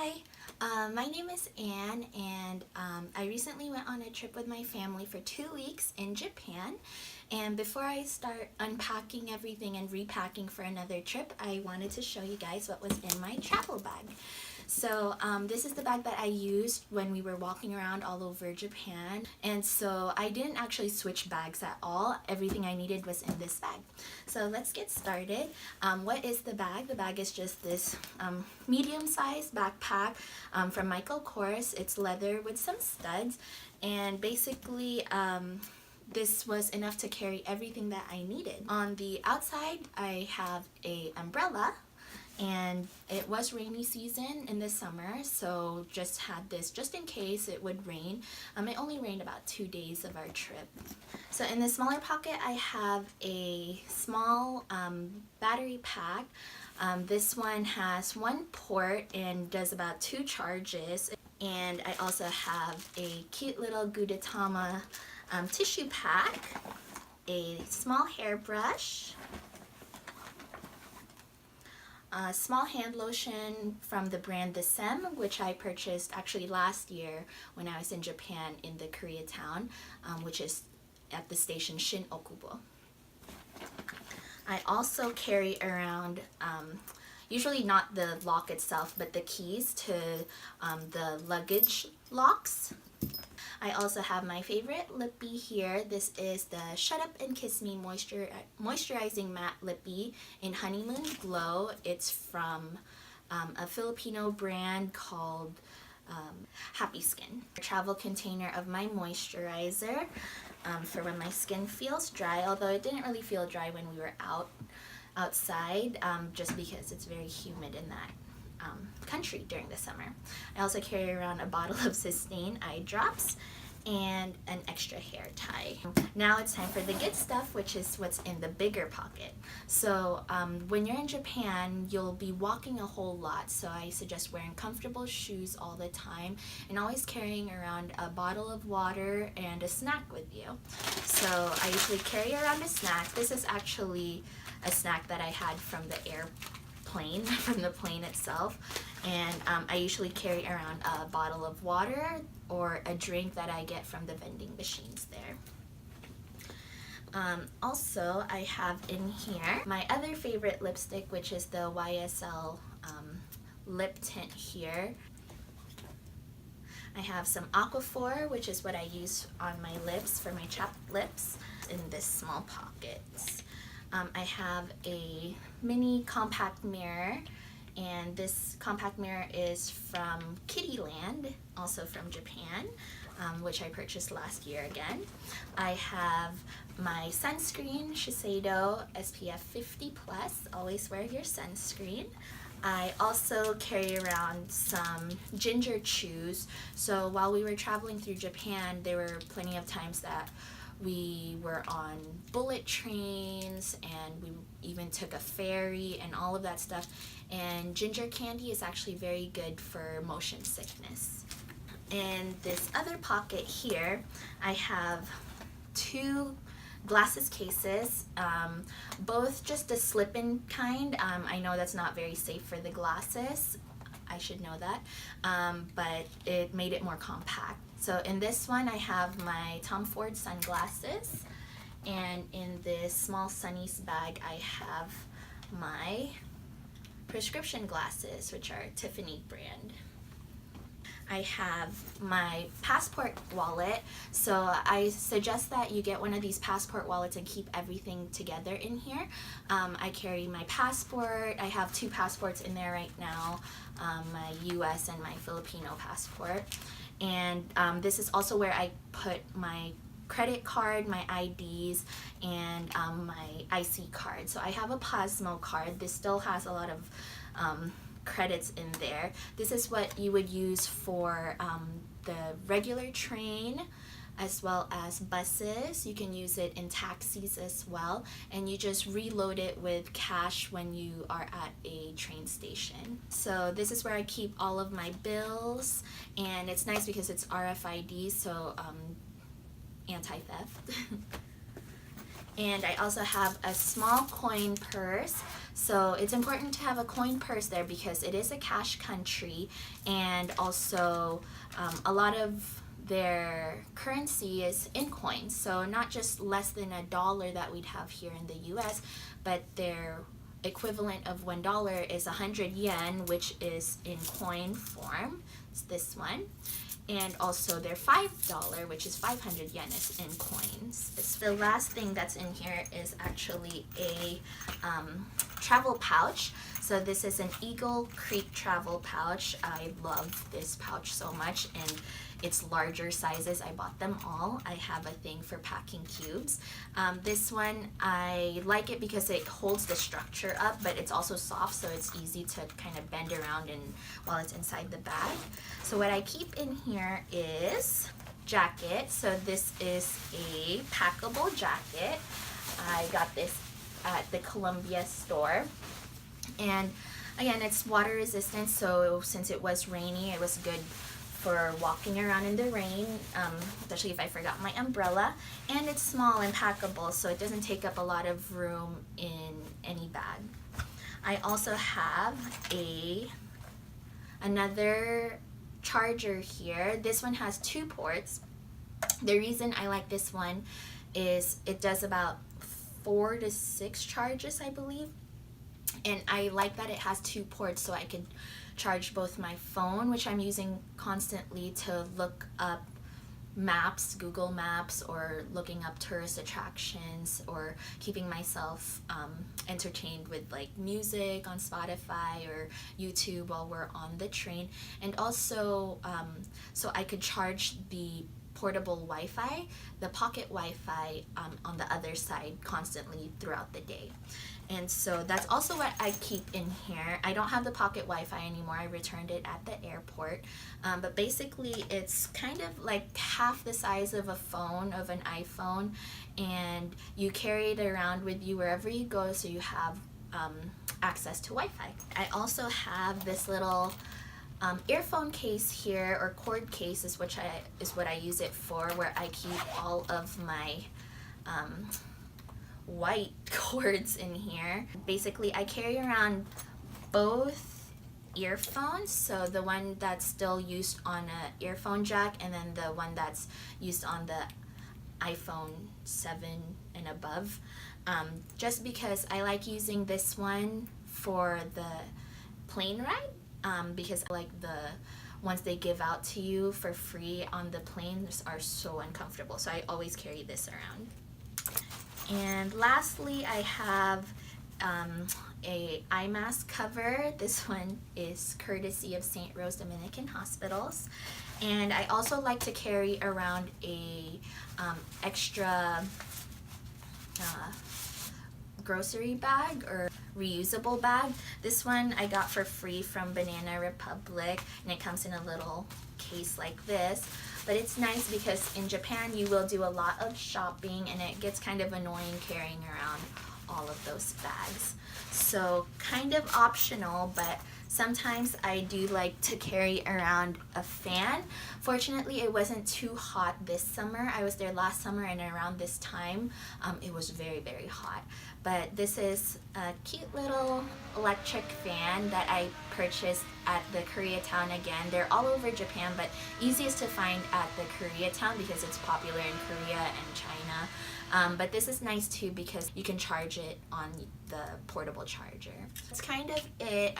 Hi, my name is Anne, and I recently went on a trip with my family for 2 weeks in Japan. And before I start unpacking everything and repacking for another trip, I wanted to show you guys what was in my travel bag. So this is the bag that I used when we were walking around all over Japan. And so I didn't actually switch bags at all. Everything I needed was in this bag. So let's get started. What is the bag? The bag is just this medium-sized backpack from Michael Kors. It's leather with some studs. And basically, this was enough to carry everything that I needed. On the outside, I have an umbrella, and it was rainy season in the summer, so just had this just in case it would rain. It only rained about 2 days of our trip. So in the smaller pocket, I have a small battery pack. This one has one port and does about 2 charges. And I also have a cute little Gudetama tissue pack, a small hairbrush, a small hand lotion from the brand Desem, which I purchased actually last year when I was in Japan in the Koreatown, which is at the station Shin Okubo. I also carry around, usually not the lock itself, but the keys to the luggage locks. I also have my favorite lippy here. This is the Shut Up and Kiss Me Moisturizing Matte Lippy in Honeymoon Glow. It's from a Filipino brand called Happy Skin. A travel container of my moisturizer for when my skin feels dry, although it didn't really feel dry when we were outside, just because it's very humid in that country during the summer. I also carry around a bottle of Systane eye drops and an extra hair tie. Now it's time for the good stuff, which is what's in the bigger pocket. So when you're in Japan, you'll be walking a whole lot, so I suggest wearing comfortable shoes all the time and always carrying around a bottle of water and a snack with you. So I usually carry around a snack. This is actually a snack that I had from the airplane, from the plane itself, and I usually carry around a bottle of water or a drink that I get from the vending machines there. Also, I have in here my other favorite lipstick, which is the YSL lip tint here. I have some Aquaphor, which is what I use on my lips for my chapped lips, in this small pockets. I have a mini compact mirror, and this compact mirror is from Kittyland, also from Japan, which I purchased last year again. I have my sunscreen, Shiseido SPF 50+, always wear your sunscreen. I also carry around some ginger chews, so while we were traveling through Japan, there were plenty of times that we were on bullet trains, and we even took a ferry and all of that stuff. And ginger candy is actually very good for motion sickness. In this other pocket here, I have 2 glasses cases, both just a slip-in kind. I know that's not very safe for the glasses. I should know that, but it made it more compact. So in this one, I have my Tom Ford sunglasses, and in this small Sunny's bag, I have my prescription glasses, which are Tiffany brand. I have my passport wallet, so I suggest that you get one of these passport wallets and keep everything together in here. I carry my passport. I have 2 passports in there right now, my US and my Filipino passport. And this is also where I put my credit card, my IDs, and my IC card. So I have a Pasmo card. This still has a lot of credits in there. This is what you would use for the regular train as well as buses. You can use it in taxis as well, and you just reload it with cash when you are at a train station. So this is where I keep all of my bills, and it's nice because it's RFID, so anti-theft. And I also have a small coin purse. So it's important to have a coin purse there because it is a cash country, and also a lot of their currency is in coins. So not just less than $1 that we'd have here in the US, but their equivalent of $1 is 100 yen, which is in coin form. It's this one. And also their $5, which is 500 yen, is in coins. The last thing that's in here is actually a travel pouch. So this is an Eagle Creek travel pouch. I love this pouch so much, and it's larger sizes. I bought them all. I have a thing for packing cubes. This one, I like it because it holds the structure up, but it's also soft, so it's easy to kind of bend around and while it's inside the bag. So what I keep in here is jacket. So this is a packable jacket. I got this at the Columbia store. And again, it's water resistant, so since it was rainy, it was good for walking around in the rain, especially if I forgot my umbrella. And it's small and packable, so it doesn't take up a lot of room in any bag. I also have another charger here. This one has 2 ports. The reason I like this one is it does about 4 to 6 charges, I believe. And I like that it has 2 ports, so I can charge both my phone, which I'm using constantly to look up maps, Google Maps, or looking up tourist attractions, or keeping myself entertained with like music on Spotify or YouTube while we're on the train. And also so I could charge the portable Wi-Fi, the pocket Wi-Fi on the other side constantly throughout the day. And so that's also what I keep in here. I don't have the pocket Wi-Fi anymore. I returned it at the airport. But basically it's kind of like half the size of a phone, of an iPhone, and you carry it around with you wherever you go, so you have access to Wi-Fi. I also have this little earphone case here, or cord case is what I use it for, where I keep all of my white cords in here. Basically, I carry around both earphones, so the one that's still used on a earphone jack, and then the one that's used on the iPhone 7 and above, just because I like using this one for the plane ride, because like the ones they give out to you for free on the planes are so uncomfortable, so I always carry this around. And lastly, I have a eye mask cover. This one is courtesy of St. Rose Dominican Hospitals. And I also like to carry around a extra grocery bag or reusable bag. This one I got for free from Banana Republic, and it comes in a little case like this. But it's nice because in Japan you will do a lot of shopping, and it gets kind of annoying carrying around all of those bags. So kind of optional, but sometimes I do like to carry around a fan. Fortunately, it wasn't too hot this summer. I was there last summer, and around this time it was very, very hot. But this is a cute little electric fan that I purchased at the Koreatown again. They're all over Japan, but easiest to find at the Koreatown because it's popular in Korea and China. But this is nice too because you can charge it on the portable charger. That's kind of it.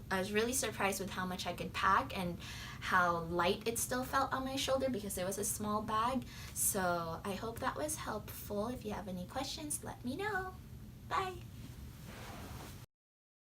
I was really surprised with how much I could pack and how light it still felt on my shoulder because it was a small bag. So I hope that was helpful. If you have any questions, let me know. Bye!